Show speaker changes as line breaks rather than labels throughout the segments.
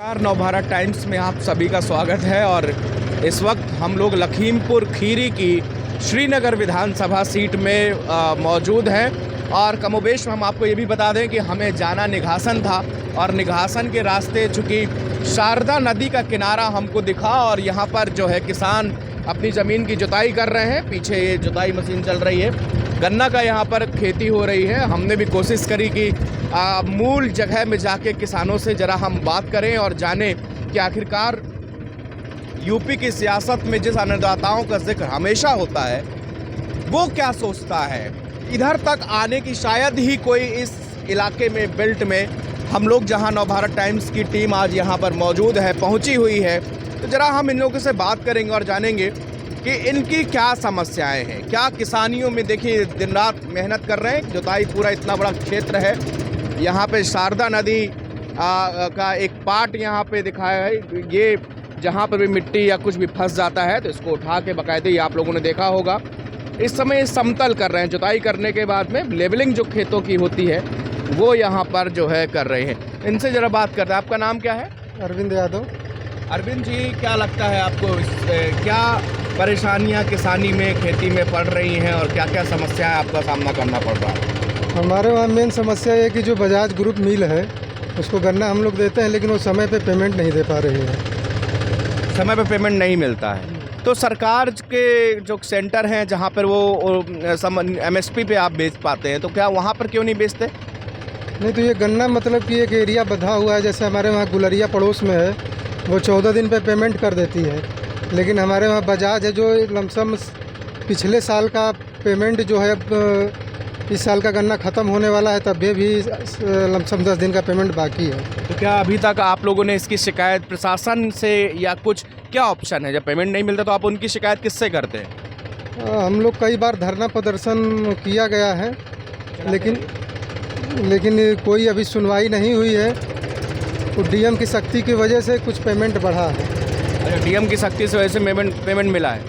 Navbharat times में आप सभी का स्वागत है। और इस वक्त हम लोग लखीमपुर खीरी की श्रीनगर विधानसभा सीट में मौजूद हैं। और कमोबेश हम आपको ये भी बता दें कि हमें जाना निघासन था और निघासन के रास्ते चूँकि शारदा नदी का किनारा हमको दिखा और यहाँ पर जो है किसान अपनी ज़मीन की जुताई कर रहे हैं। पीछे ये जुताई मशीन चल रही है, गन्ना का यहाँ पर खेती हो रही है। हमने भी कोशिश करी कि मूल जगह में जाके किसानों से ज़रा हम बात करें और जानें कि आखिरकार यूपी की सियासत में जिस अन्नदाताओं का जिक्र हमेशा होता है वो क्या सोचता है। इधर तक आने की शायद ही कोई इस इलाके में बेल्ट में हम लोग जहां नवभारत टाइम्स की टीम आज यहां पर मौजूद है, पहुंची हुई है, तो ज़रा हम इन लोगों से बात करेंगे और जानेंगे कि इनकी क्या समस्याएं हैं। क्या किसानियों में देखिए दिन रात मेहनत कर रहे हैं, जुताई पूरा इतना बड़ा क्षेत्र है। यहाँ पे शारदा नदी का एक पार्ट यहाँ पे दिखाया है। ये जहाँ पर भी मिट्टी या कुछ भी फंस जाता है तो इसको उठा के बाकायदे आप लोगों ने देखा होगा इस समय समतल कर रहे हैं। जुताई करने के बाद में लेवलिंग जो खेतों की होती है वो यहाँ पर जो है कर रहे हैं। इनसे ज़रा बात करते हैं। आपका नाम क्या है?
अरविंद यादव।
अरविंद जी, क्या लगता है आपको क्या परेशानियाँ किसानी में खेती में पड़ रही हैं और क्या क्या समस्याएं आपका सामना करना पड़ रहा है?
हमारे वहाँ मेन समस्या ये कि जो बजाज ग्रुप मिल है उसको गन्ना हम लोग देते हैं लेकिन वो समय पे पेमेंट नहीं दे पा रही है।
समय पे पेमेंट नहीं मिलता है तो सरकार के जो सेंटर हैं जहाँ पर वो MSP पे आप बेच पाते हैं, तो क्या वहाँ पर क्यों नहीं बेचते?
नहीं तो ये गन्ना मतलब कि एक एरिया बंधा हुआ है। जैसे हमारे वहाँ गुलरिया पड़ोस में है, वो 14 दिन पे पेमेंट कर देती है, लेकिन हमारे वहाँ बजाज है जो लमसम पिछले साल का पेमेंट जो है इस साल का गन्ना ख़त्म होने वाला है, तब भी लमसम 10 दिन का पेमेंट बाकी है।
तो क्या अभी तक आप लोगों ने इसकी शिकायत प्रशासन से या कुछ क्या ऑप्शन है? जब पेमेंट नहीं मिलता तो आप उनकी शिकायत किससे करते हैं?
हम लोग कई बार धरना प्रदर्शन किया गया है लेकिन कोई अभी सुनवाई नहीं हुई है। तो डीएम की सख्ती की वजह से कुछ पेमेंट बढ़ा है।
अच्छा, डीएम की सख्ती से वजह से पेमेंट मिला है।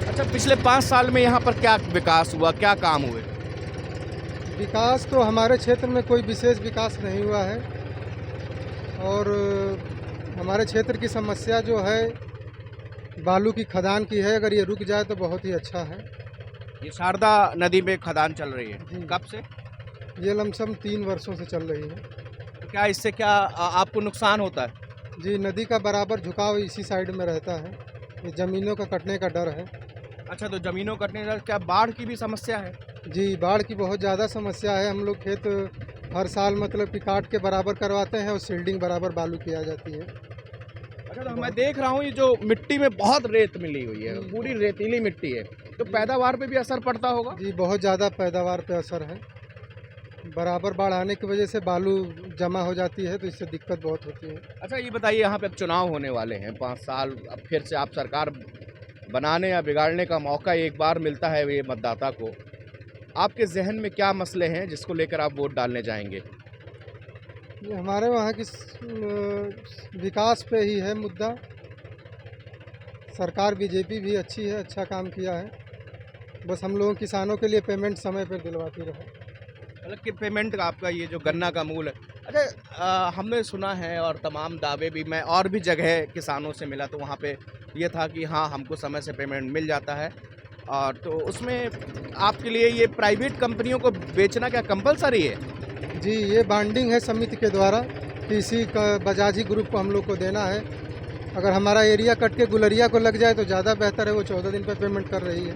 अच्छा, पिछले 5 साल में यहाँ पर क्या विकास हुआ, क्या काम हुए?
विकास तो हमारे क्षेत्र में कोई विशेष विकास नहीं हुआ है और हमारे क्षेत्र की समस्या जो है बालू की खदान की है। अगर ये रुक जाए तो बहुत ही अच्छा है।
ये शारदा नदी में खदान चल रही है कब से?
ये लमसम 3 वर्षों से चल रही है।
तो क्या इससे क्या आपको नुकसान होता है?
जी, नदी का बराबर झुकाव इसी साइड में रहता है। ये ज़मीनों का कटने का डर है।
अच्छा, तो ज़मीनों कटने का क्या बाढ़ की भी समस्या है?
जी, बाढ़ की बहुत ज़्यादा समस्या है। हम लोग खेत हर साल मतलब कि काट के बराबर करवाते हैं और सील्डिंग बराबर बालू किया जाती है।
अच्छा, तो मैं देख रहा हूँ ये जो मिट्टी में बहुत रेत मिली हुई है, पूरी रेतीली मिट्टी है, तो पैदावार पे भी असर पड़ता होगा?
जी, बहुत ज़्यादा पैदावार पे असर है। बराबर बाढ़ आने की वजह से बालू जमा हो जाती है तो इससे दिक्कत बहुत होती है।
अच्छा, ये बताइए, यहाँ पे अब चुनाव होने वाले हैं 5 साल, अब फिर से आप सरकार बनाने या बिगाड़ने का मौका एक बार मिलता है ये मतदाता को। आपके जहन में क्या मसले हैं जिसको लेकर आप वोट डालने जाएंगे?
ये हमारे वहाँ की विकास पे ही है मुद्दा। सरकार बीजेपी भी अच्छी है, अच्छा काम किया है, बस हम लोगों किसानों के लिए पेमेंट समय पर दिलवाती रहे।
मतलब कि पेमेंट का आपका ये जो गन्ना का मूल है। अच्छा, हमने सुना है और तमाम दावे भी मैं और भी जगह किसानों से मिला तो वहाँ पे ये था कि हाँ, हमको समय से पेमेंट मिल जाता है। और तो उसमें आपके लिए ये प्राइवेट कंपनियों को बेचना क्या कंपलसरी है?
जी, ये बाइंडिंग है समिति के द्वारा कि इसी का बजाजी ग्रुप को हम लोग को देना है। अगर हमारा एरिया कट के गुलरिया को लग जाए तो ज़्यादा बेहतर है। वो 14 दिन पे पेमेंट कर रही है।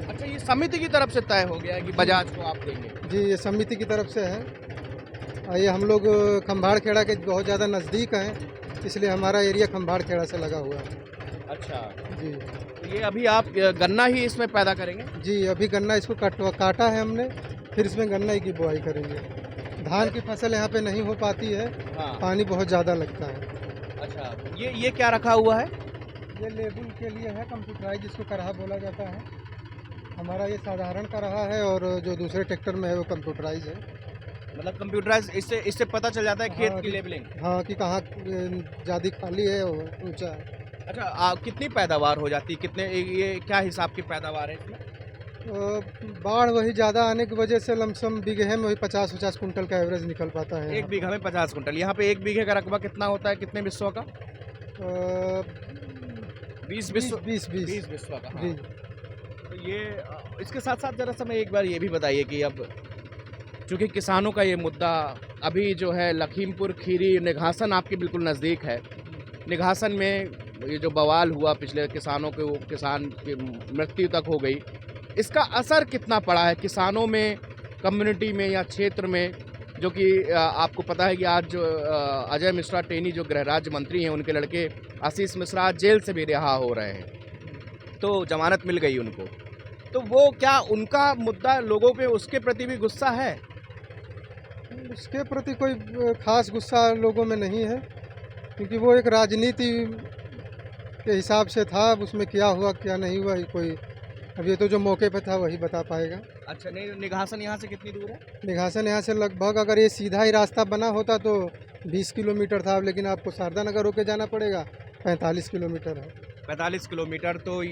अच्छा, ये समिति की तरफ से तय हो गया है कि बजाज को आप देंगे?
जी, ये समिति की तरफ से है। ये हम लोग खम्भाड़ खेड़ा के बहुत ज़्यादा नज़दीक हैं, इसलिए हमारा एरिया खम्भाड़ खेड़ा से लगा हुआ है।
अच्छा
जी,
तो ये अभी आप गन्ना ही इसमें पैदा करेंगे?
जी, अभी गन्ना इसको काटा है हमने, फिर इसमें गन्ना की बुआई करेंगे। धान की फसल यहाँ पे नहीं हो पाती है।
हाँ।
पानी बहुत ज़्यादा लगता है।
अच्छा, ये क्या रखा हुआ है?
ये लेबल के लिए है, कंप्यूटराइज जिसको करहा बोला जाता है। हमारा ये साधारण का रहा है और जो दूसरे ट्रैक्टर में है वो कंप्यूटराइज है।
मतलब कंप्यूटराइज, इससे पता चल जाता है खेत
हाँ,
की लेबलिंग?
हाँ, कि कहाँ ज़्यादा खाली है और ऊंचा है।
अच्छा, कितनी पैदावार हो जाती है? कितने ये क्या हिसाब की पैदावार है इसमें?
बाढ़ वही ज़्यादा आने की वजह से लमसम बीघे में वही 50-50 कुंटल का एवरेज निकल पाता है।
एक बीघा में 50 कुंटल। यहाँ पे एक बीघे का रकबा कितना होता है, कितने बिस्सों का? 20 बिस्सों।
20
20 बिस्सों का,
जी।
हाँ। तो ये इसके साथ साथ जरा सा मैं एक बार ये भी बताइए कि अब चूँकि किसानों का ये मुद्दा अभी जो है लखीमपुर खीरी निघासन आपके बिल्कुल नज़दीक है। निघासन में ये जो बवाल हुआ पिछले किसानों के, वो किसान की मृत्यु तक हो गई, इसका असर कितना पड़ा है किसानों में, कम्युनिटी में या क्षेत्र में? जो कि आपको पता है कि आज जो अजय मिश्रा टेनी जो गृह राज्य मंत्री हैं, उनके लड़के आशीष मिश्रा आज जेल से भी रिहा हो रहे हैं, तो जमानत मिल गई उनको। तो वो क्या उनका मुद्दा लोगों पे उसके प्रति भी गुस्सा है?
उसके प्रति कोई खास गुस्सा लोगों में नहीं है, क्योंकि वो एक राजनीति के हिसाब से था। अब उसमें क्या हुआ क्या नहीं हुआ कोई, अब ये तो जो मौके पे था वही बता पाएगा।
अच्छा, नहीं, निघासन यहाँ से कितनी दूर है?
निघासन यहाँ से लगभग, अगर ये सीधा ही रास्ता बना होता तो 20 किलोमीटर था, लेकिन आपको शारदा नगर होके जाना पड़ेगा, 45 किलोमीटर है।
45 किलोमीटर। तो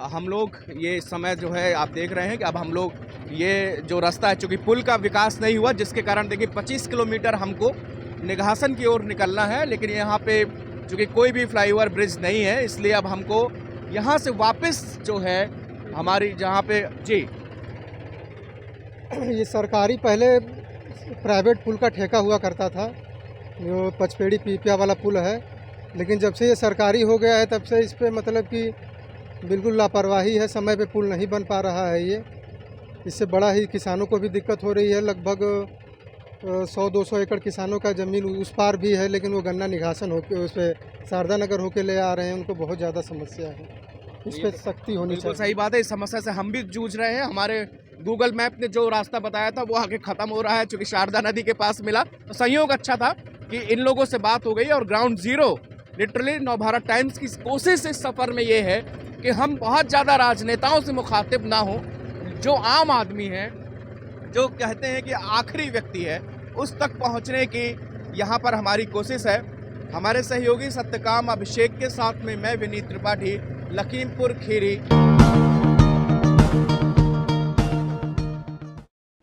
हम लोग ये इस समय जो है आप देख रहे हैं कि अब हम लोग ये जो रास्ता है, चूँकि पुल का विकास नहीं हुआ, जिसके कारण देखिए 25 किलोमीटर हमको निघासन की ओर निकलना है, लेकिन यहाँ पे चूँकि कोई भी फ्लाईओवर ब्रिज नहीं है, इसलिए अब हमको यहाँ से वापस जो है हमारी जहाँ पे जी
ये सरकारी पहले प्राइवेट पुल का ठेका हुआ करता था, जो पचपेड़ी पीपिया वाला पुल है, लेकिन जब से ये सरकारी हो गया है तब से इस पे मतलब कि बिल्कुल लापरवाही है, समय पे पुल नहीं बन पा रहा है। ये इससे बड़ा ही किसानों को भी दिक्कत हो रही है। लगभग 100-200 एकड़ किसानों का ज़मीन उस पार भी है, लेकिन वो गन्ना निघासन होकर उस पर शारदा नगर होके ले आ रहे हैं, उनको बहुत ज़्यादा समस्या है। इस पर सख्ती होनी
बिल्कुल
चाहिए।
सही बात है। इस समस्या से हम भी जूझ रहे हैं। हमारे गूगल मैप ने जो रास्ता बताया था वो आगे ख़त्म हो रहा है, चूँकि शारदा नदी के पास मिला। तो संयोग अच्छा था कि इन लोगों से बात हो गई और ground zero literally Navbharat times की कोशिश इस सफ़र में ये है कि हम बहुत ज़्यादा राजनेताओं से मुखातिब ना हो, जो आम आदमी है, जो कहते हैं कि आखिरी व्यक्ति है, उस तक पहुंचने की यहाँ पर हमारी कोशिश है। हमारे सहयोगी सत्यकाम अभिषेक के साथ में मैं विनीत त्रिपाठी, लखीमपुर खीरी।